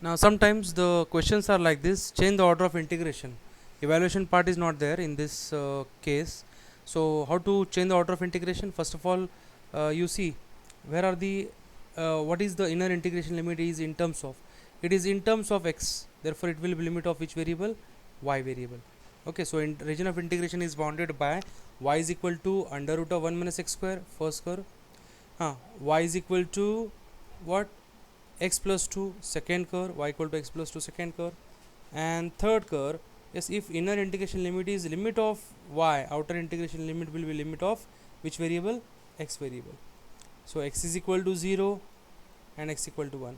Now sometimes the questions are like this: change the order of integration. Evaluation part is not there in this case. So how to change the order of integration? First of all, you see where are the what is the inner integration limit is in terms of, it is in terms of x, therefore it will be limit of which variable? Y variable. Okay, so in region of integration is bounded by y is equal to under root of 1 minus x square first curve, y is equal to what, x plus 2 second curve, y equal to x plus 2 second curve, and third curve is if inner integration limit is limit of y, outer integration limit will be limit of which variable? X variable. So x is equal to 0 and x equal to 1.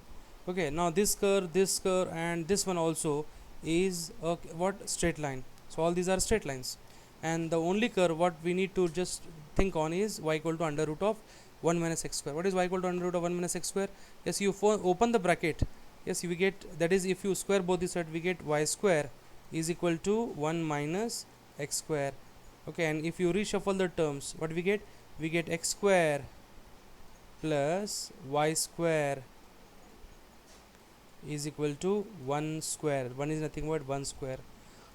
Okay, now this curve and this one also is a what, straight line. So all these are straight lines, and the only curve what we need to just think on is y equal to under root of 1 minus x square. What is y equal to under root of 1 minus x square? Yes, you open the bracket. Yes, we get, that is if you square both the side we get y square is equal to 1 minus x square. Okay, and if you reshuffle the terms, what we get? We get x square plus y square is equal to 1 square. 1 is nothing but 1 square.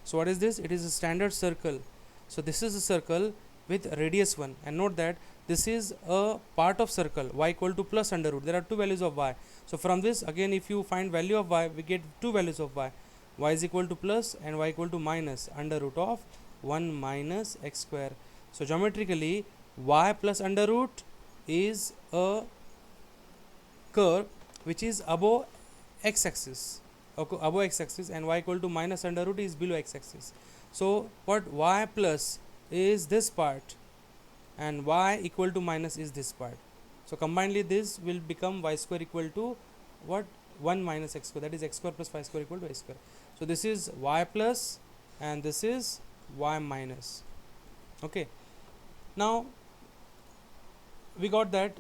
So what is this? It is a standard circle. So this is a circle with radius 1, and note that this is a part of circle y equal to plus under root. There are two values of y. So from this again, if you find value of y, we get two values of y is equal to plus and y equal to minus under root of 1 minus x square. So geometrically y plus under root is a curve which is above x axis, okay, above x axis, and y equal to minus under root is below x axis. So what, y plus is this part and y equal to minus is this part. So combinedly this will become y square equal to what, 1 minus x square, that is x square plus y square equal to y square. So this is y plus and this is y minus. Okay, now we got that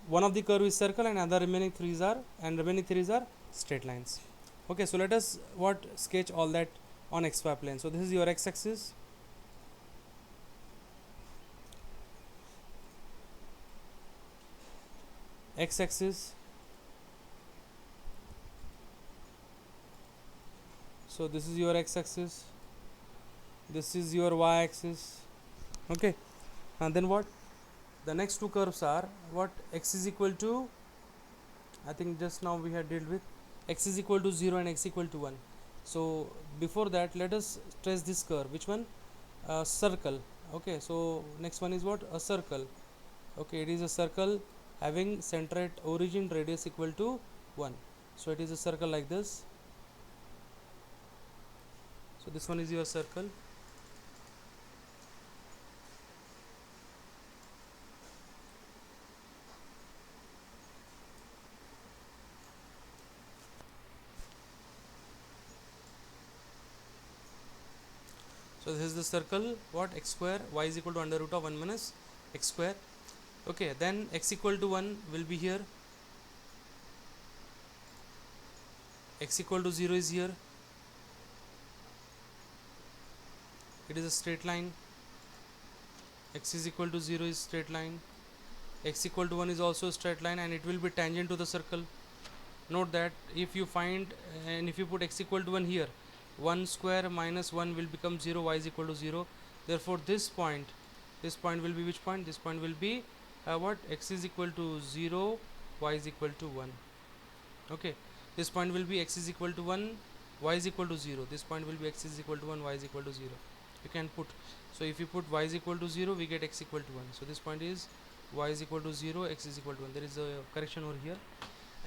one of the curve is circle and other remaining three are straight lines. Okay, so let us what, sketch all that on xy plane. So this is your x axis, x axis. So this is your x axis, this is your y axis. Okay, and then what, the next two curves are what, x is equal to, I think just now we had dealt with x is equal to 0 and x equal to 1. So before that let us trace this curve. Which one? Circle. Okay, so next one is what, a circle. Okay, it is a circle having center at origin radius equal to 1. So it is a circle like this. So this one is your circle. So this is the circle, what, x square, y is equal to under root of 1 minus x square. Okay, then x equal to 1 will be here, x equal to 0 is here, it is a straight line, x is equal to 0 is straight line, x equal to 1 is also a straight line, and it will be tangent to the circle. Note that if you find and if you put x equal to 1 here, 1 square minus 1 will become 0, y is equal to 0. Therefore this point will be which point? This point will be what, x is equal to 0, y is equal to 1. Okay, this point will be x is equal to 1, y is equal to 0. This point will be x is equal to 1, y is equal to 0. You can put, so if you put y is equal to 0, we get x equal to 1. So this point is y is equal to 0, x is equal to 1. There is a correction over here.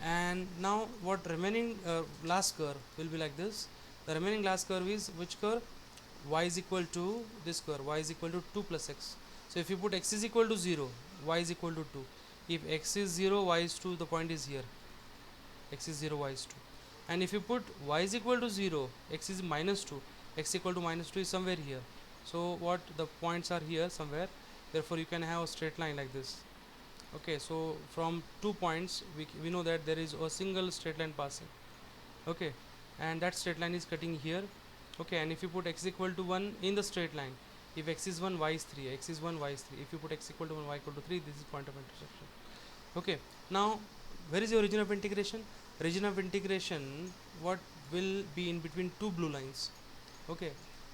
And now what remaining last curve will be like this. The remaining last curve is which curve? Y is equal to this curve, y is equal to 2 plus x. So if you put x is equal to 0, y is equal to 2. If x is 0, y is 2, the point is here, x is 0, y is 2. And if you put y is equal to 0, x is minus 2, x equal to minus 2 is somewhere here. So what, the points are here somewhere, therefore you can have a straight line like this. Okay, so from 2 points we know that there is a single straight line passing. Okay, and that straight line is cutting here. Okay, and if you put x equal to 1 in the straight line, if x is 1, y is 3, x is 1, y is 3. If you put x equal to 1, y equal to 3, this is point of intersection. Okay, now where is your origin of integration? region of integration what will be in between two blue lines. Okay,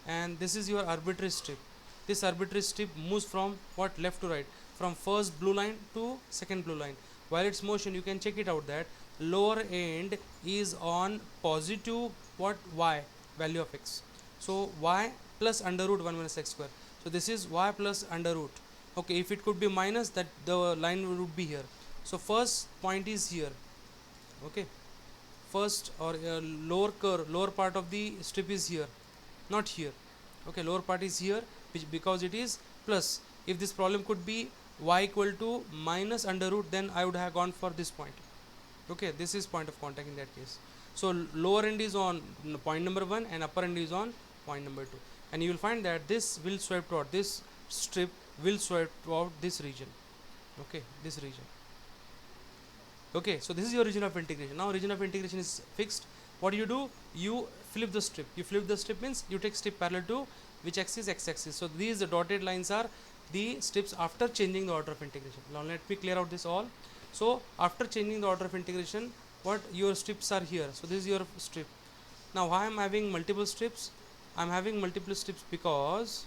and this is your arbitrary strip. This arbitrary strip moves from what, left to right, from first blue line to second blue line. While its motion, you can check it out that lower end is on positive what, y value of x. So y plus under root 1 minus x square. So this is y plus under root. Okay, if it could be minus, that the line would be here. So first point is here. Okay, first or lower curve, lower part of the strip is here, not here. Okay, lower part is here, which because it is plus. If this problem could be y equal to minus under root, then I would have gone for this point. Okay, this is point of contact in that case. So lower end is on point number 1 and upper end is on point number 2, and you will find that this will sweep toward this strip, will sweep toward this region. Okay, this region. Okay, so this is your region of integration. Now region of integration is fixed. What do? You flip the strip. You flip the strip means you take strip parallel to which axis? X axis. So these dotted lines are the strips after changing the order of integration. Now let me clear out this all. So after changing the order of integration, what your strips are here. So this is your strip. Now why I am having multiple strips? I am having multiple strips because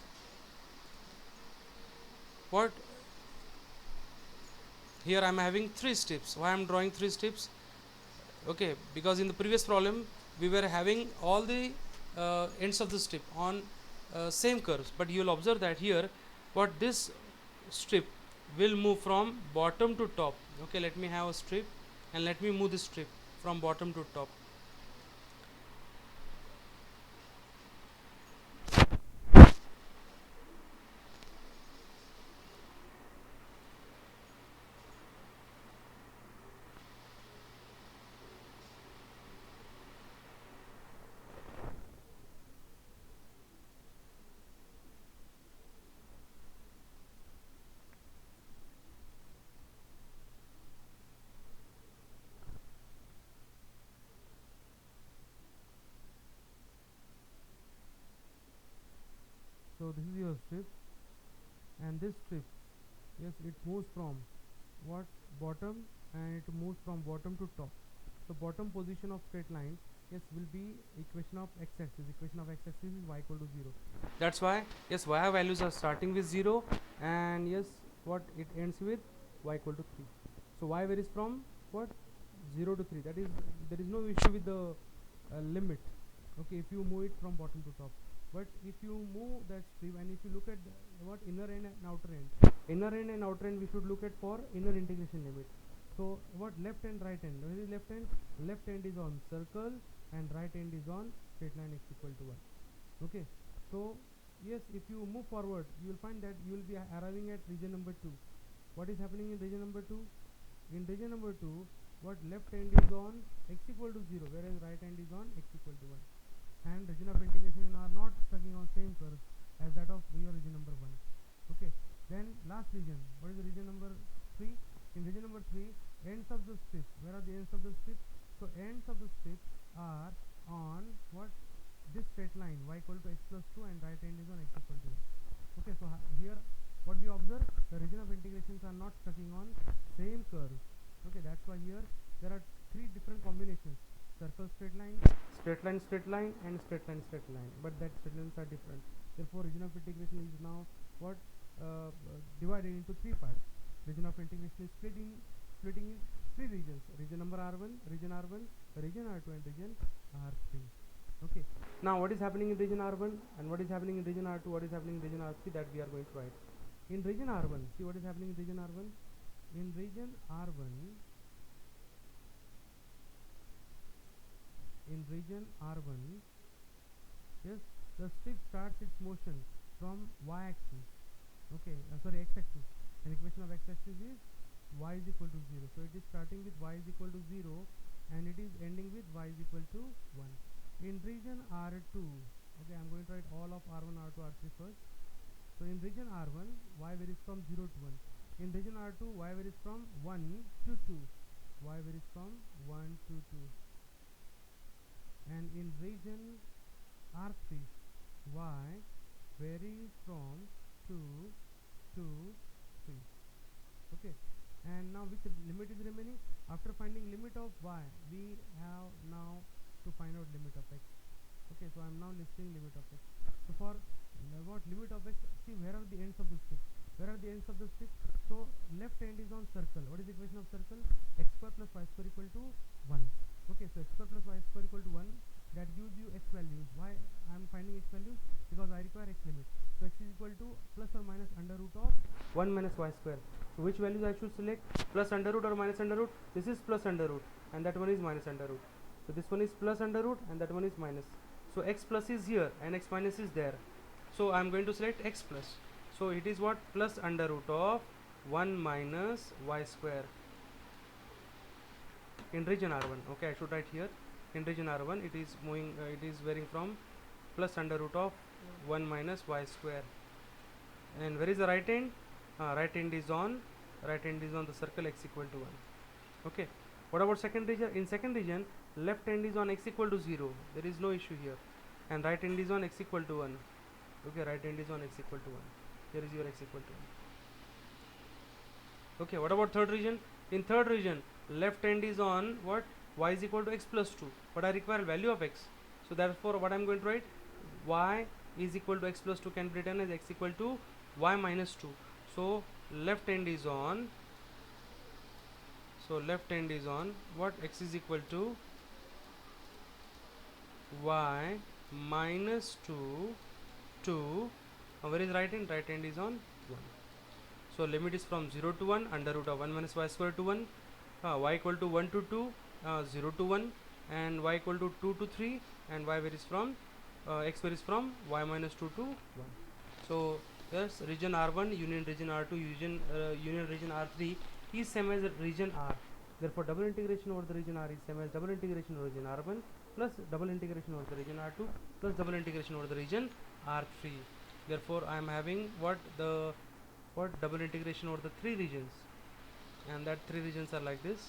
what, here I am having 3 strips. Why I am drawing 3 strips? Okay, because in the previous problem we were having all the ends of the strip on same curves, but you will observe that here what, this strip will move from bottom to top. Okay, let me have a strip and let me move this strip from bottom to top. So this is your strip, and this strip, yes, it moves from what, bottom, and it moves from bottom to top. So bottom position of straight line, yes, will be equation of x-axis. Equation of x-axis is y equal to 0. That's why, yes, y values are starting with 0, and yes, what, it ends with y equal to 3. So y varies from what, 0 to 3. That is, there is no issue with the limit. Okay, if you move it from bottom to top. But if you move that strip, and if you look at what, inner end and outer end, outer end we should look at for inner integration limit. So what, left and right end? Where is left end? Left end is on circle and right end is on straight line x equal to 1. Okay, so yes, if you move forward, you will find that you will be arriving at region number 2. What is happening in region number 2? In region number 2, what, left end is on x equal to 0, whereas right end is on x equal to 1. And region of integration are not stucking on same curve as that of your region number 1. Okay, then last region, what is the region number 3? In region number 3, ends of the strip, where are the ends of the strip? So ends of the strip are on what, this straight line, y equal to x plus 2, and right end is on x equal to 1. Okay, so here what we observe, the region of integrations are not stucking on same curve. Okay, that's why here there are 3 different combinations: circle, straight line, straight line, and straight line, but that straight lines are different. Therefore region of integration is now what, divided into 3 parts. Region of integration is splitting in 3 regions: region number r1, region r1, region r2, and region r3. Okay, now what is happening in region r1 and what is happening in region r2, what is happening in region r3, that we are going to write. In region r1, see what is happening in region r1. In region r1, yes, the strip starts its motion from y-axis. Okay, sorry, x-axis, and equation of x-axis is y is equal to 0. So it is starting with y is equal to 0 and it is ending with y is equal to 1. In region r2, okay, I am going to write all of r1, r2, r3 first. So in region r1, y varies from 0 to 1. In region r2, y varies from 1 to 2. Y varies from 1 to 2. And in region r3, y varies from 2 to 3. Okay, and now which limit is remaining? After finding limit of y, we have now to find out limit of x. Okay, so I am now listing limit of x. So for what limit of x, see where are the ends of the strip? Where are the ends of the strip? So left end is on circle. What is the equation of circle? X square plus y square equal to 1. Okay, so x square plus y square equal to 1, that gives you x values. Why I am finding x values? Because I require x limit. So x is equal to plus or minus under root of 1 minus y square. So which values I should select? Plus under root or minus under root? This is plus under root and that one is minus under root. So this one is plus under root and that one is minus. So x plus is here and x minus is there. So I am going to select x plus. So it is what? Plus under root of 1 minus y square in region R1. Okay, I should write here in region R1 it is moving, it is varying from plus under root of 1 minus y square. And where is the right end? Right end is on the circle x equal to 1. Okay, what about second region? In second region, left end is on x equal to 0, there is no issue here, and right end is on x equal to 1. Okay, right end is on x equal to 1, here is your x equal to 1. Okay, what about third region? In third region, left end is on what? Y is equal to x plus 2, but I require value of x, so therefore what I am going to write? Y is equal to x plus 2 can be written as x equal to y minus 2. So left end is on, what? X is equal to y minus 2. Where is right end? Right end is on 1. So limit is from 0 to 1 under root of 1 minus y square to 1, y equal to 1 to 2, 0 to 1, and y equal to 2 to 3, and y varies from x varies from y minus 2 to 1. So yes, region R1 union region R2 union region R3 is same as region R. Therefore double integration over the region R is same as double integration over region R1 plus double integration over the region R2 plus double integration over the region R3. Therefore I am having what double integration over the three regions, and that three regions are like this.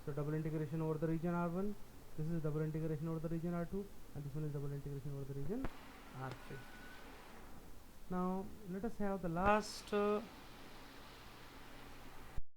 So double integration over the region R1, this is double integration over the region R2, and this one is double integration over the region R3. Now let us have the last